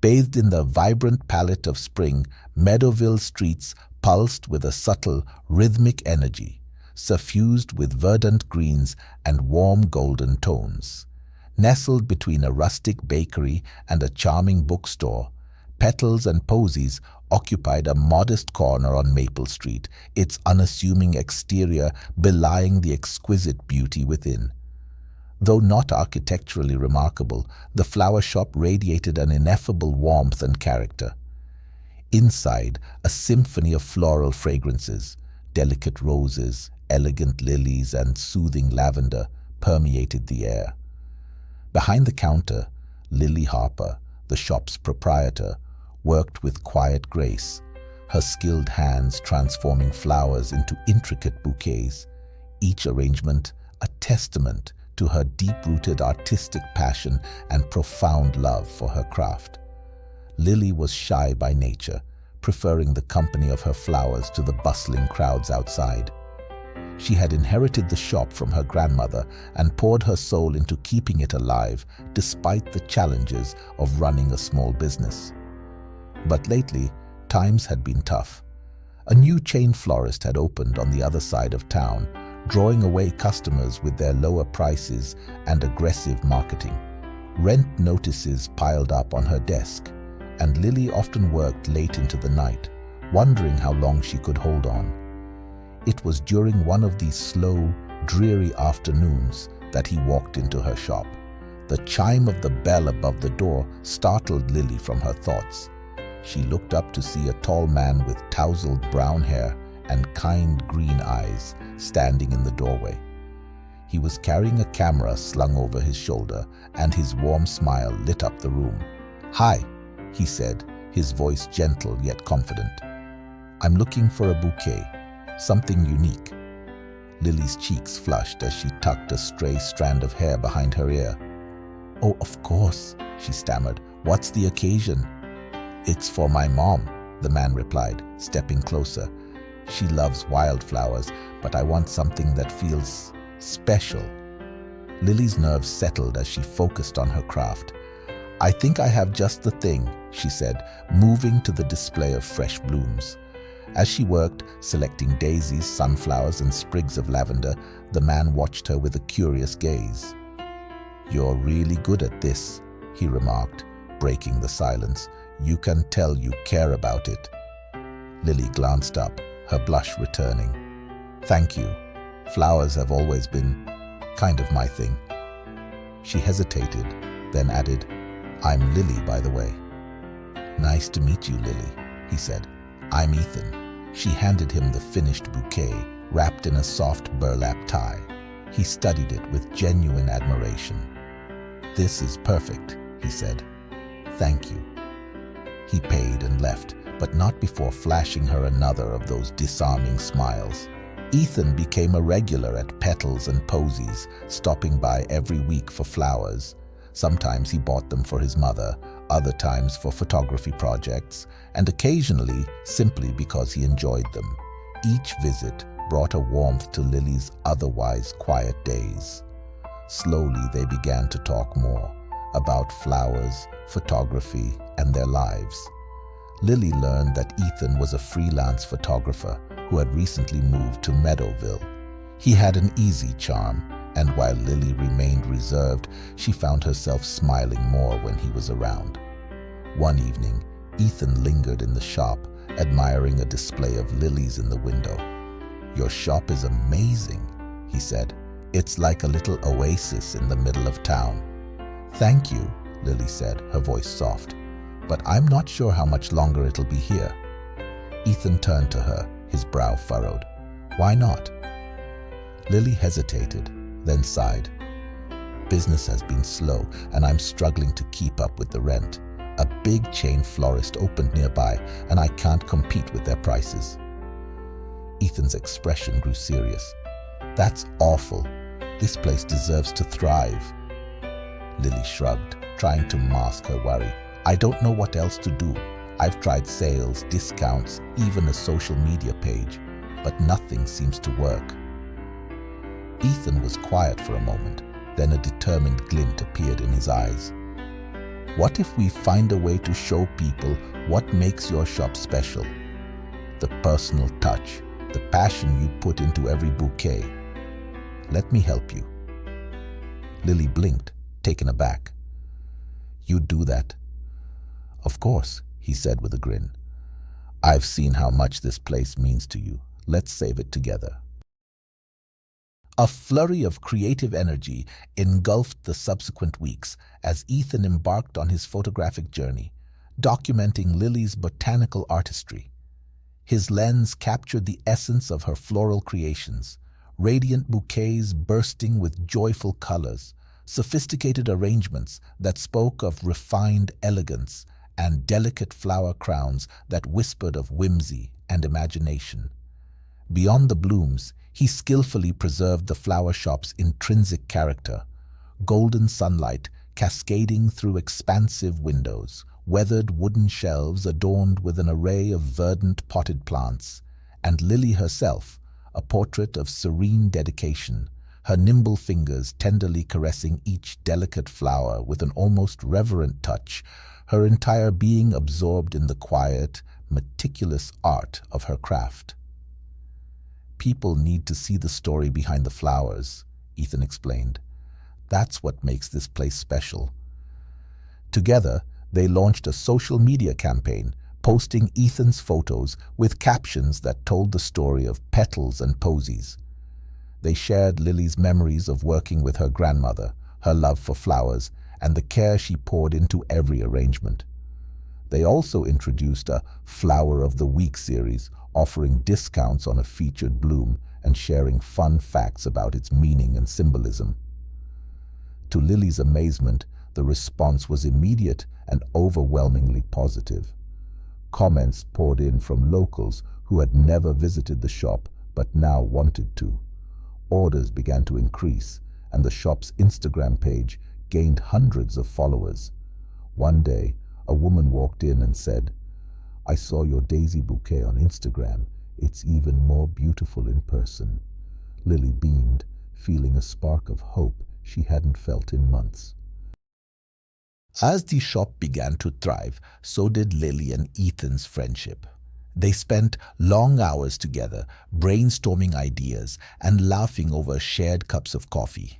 Bathed in the vibrant palette of spring, Meadowville streets pulsed with a subtle, rhythmic energy, suffused with verdant greens and warm golden tones. Nestled between a rustic bakery and a charming bookstore, Petals and Posies occupied a modest corner on Maple Street, its unassuming exterior belying the exquisite beauty within. Though not architecturally remarkable, the flower shop radiated an ineffable warmth and character. Inside, a symphony of floral fragrances, delicate roses, elegant lilies, and soothing lavender permeated the air. Behind the counter, Lily Harper, the shop's proprietor, worked with quiet grace, her skilled hands transforming flowers into intricate bouquets, each arrangement a testament to her deep-rooted artistic passion and profound love for her craft. Lily was shy by nature, preferring the company of her flowers to the bustling crowds outside. She had inherited the shop from her grandmother and poured her soul into keeping it alive despite the challenges of running a small business. But lately, times had been tough. A new chain florist had opened on the other side of town, drawing away customers with their lower prices and aggressive marketing. Rent notices piled up on her desk, and Lily often worked late into the night, wondering how long she could hold on. It was during one of these slow, dreary afternoons that he walked into her shop. The chime of the bell above the door startled Lily from her thoughts. She looked up to see a tall man with tousled brown hair and kind green eyes standing in the doorway. He was carrying a camera slung over his shoulder, and his warm smile lit up the room. "Hi," he said, his voice gentle yet confident. "I'm looking for a bouquet, something unique." Lily's cheeks flushed as she tucked a stray strand of hair behind her ear. "Oh, of course," she stammered. "What's the occasion?" "It's for my mom," the man replied, stepping closer. "She loves wildflowers, but I want something that feels special." Lily's nerves settled as she focused on her craft. "I think I have just the thing," she said, moving to the display of fresh blooms. As she worked, selecting daisies, sunflowers, and sprigs of lavender, the man watched her with a curious gaze. "You're really good at this," he remarked, breaking the silence. "You can tell you care about it." Lily glanced up, her blush returning. "Thank you. Flowers have always been kind of my thing." She hesitated, then added, "I'm Lily, by the way." "Nice to meet you, Lily," he said. "I'm Ethan." She handed him the finished bouquet, wrapped in a soft burlap tie. He studied it with genuine admiration. "This is perfect," he said. "Thank you." He paid and left, but not before flashing her another of those disarming smiles. Ethan became a regular at Petals and Posies, stopping by every week for flowers. Sometimes he bought them for his mother, other times for photography projects, and occasionally simply because he enjoyed them. Each visit brought a warmth to Lily's otherwise quiet days. Slowly they began to talk more about flowers, photography, and their lives. Lily learned that Ethan was a freelance photographer who had recently moved to Meadowville. He had an easy charm, and while Lily remained reserved, she found herself smiling more when he was around. One evening, Ethan lingered in the shop, admiring a display of lilies in the window. "Your shop is amazing," he said. "It's like a little oasis in the middle of town." "Thank you," Lily said, her voice soft. "But I'm not sure how much longer it'll be here." Ethan turned to her, his brow furrowed. "Why not?" Lily hesitated, then sighed. "Business has been slow, and I'm struggling to keep up with the rent. A big chain florist opened nearby, and I can't compete with their prices." Ethan's expression grew serious. "That's awful. This place deserves to thrive." Lily shrugged, trying to mask her worry. "I don't know what else to do. I've tried sales, discounts, even a social media page, but nothing seems to work." Ethan was quiet for a moment, then a determined glint appeared in his eyes. What if we find a way to show people what makes your shop special? The personal touch, the passion you put into every bouquet. Let me help you. Lily blinked, taken aback. You'd do that? Of course, he said with a grin. I've seen how much this place means to you. Let's save it together. A flurry of creative energy engulfed the subsequent weeks as Ethan embarked on his photographic journey, documenting Lily's botanical artistry. His lens captured the essence of her floral creations, radiant bouquets bursting with joyful colors, sophisticated arrangements that spoke of refined elegance, and delicate flower crowns that whispered of whimsy and imagination. Beyond the blooms, he skillfully preserved the flower shop's intrinsic character, golden sunlight cascading through expansive windows, weathered wooden shelves adorned with an array of verdant potted plants, and Lily herself, a portrait of serene dedication, her nimble fingers tenderly caressing each delicate flower with an almost reverent touch, her entire being absorbed in the quiet, meticulous art of her craft. People need to see the story behind the flowers, Ethan explained. That's what makes this place special. Together, they launched a social media campaign, posting Ethan's photos with captions that told the story of petals and posies. They shared Lily's memories of working with her grandmother, her love for flowers, and the care she poured into every arrangement. They also introduced a Flower of the Week series, offering discounts on a featured bloom and sharing fun facts about its meaning and symbolism. To Lily's amazement, the response was immediate and overwhelmingly positive. Comments poured in from locals who had never visited the shop but now wanted to. Orders began to increase, and the shop's Instagram page gained hundreds of followers. One day, a woman walked in and said, "I saw your daisy bouquet on Instagram. It's even more beautiful in person." Lily beamed, feeling a spark of hope she hadn't felt in months. As the shop began to thrive, so did Lily and Ethan's friendship. They spent long hours together, brainstorming ideas and laughing over shared cups of coffee.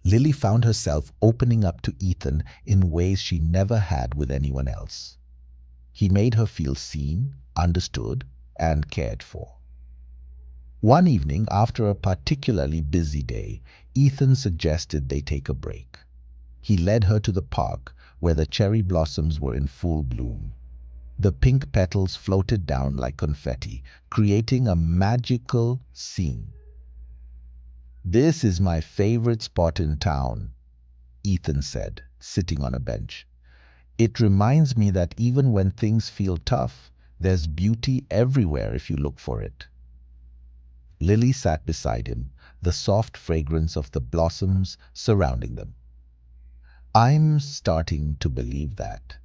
Lily found herself opening up to Ethan in ways she never had with anyone else. He made her feel seen, understood, and cared for. One evening, after a particularly busy day, Ethan suggested they take a break. He led her to the park, where the cherry blossoms were in full bloom. The pink petals floated down like confetti, creating a magical scene. "This is my favorite spot in town," Ethan said, sitting on a bench. "It reminds me that even when things feel tough, there's beauty everywhere if you look for it." Lily sat beside him, the soft fragrance of the blossoms surrounding them. "I'm starting to believe that,"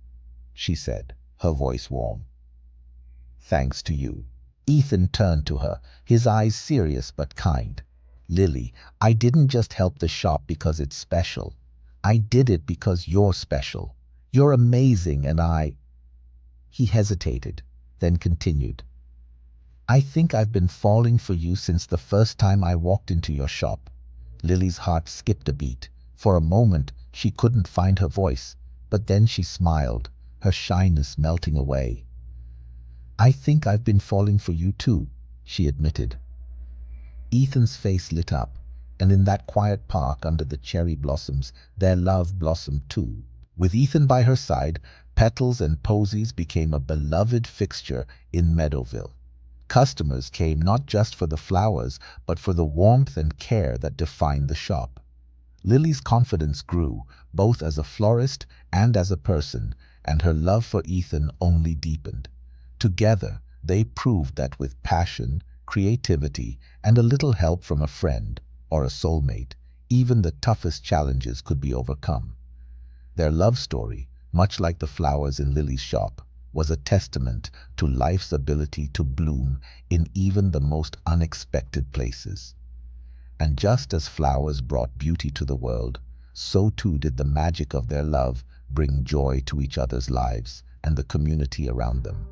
she said, her voice warm. "Thanks to you." Ethan turned to her, his eyes serious but kind. "Lily, I didn't just help the shop because it's special. I did it because you're special. You're amazing, and I—" He hesitated, then continued. "I think I've been falling for you since the first time I walked into your shop." Lily's heart skipped a beat. For a moment, she couldn't find her voice, but then she smiled, her shyness melting away. "I think I've been falling for you too," she admitted. Ethan's face lit up, and in that quiet park under the cherry blossoms, their love blossomed too. With Ethan by her side, petals and posies became a beloved fixture in Meadowville. Customers came not just for the flowers, but for the warmth and care that defined the shop. Lily's confidence grew, both as a florist and as a person, and her love for Ethan only deepened. Together, they proved that with passion, creativity, and a little help from a friend or a soulmate, even the toughest challenges could be overcome. Their love story, much like the flowers in Lily's shop, was a testament to life's ability to bloom in even the most unexpected places. And just as flowers brought beauty to the world, so too did the magic of their love bring joy to each other's lives and the community around them.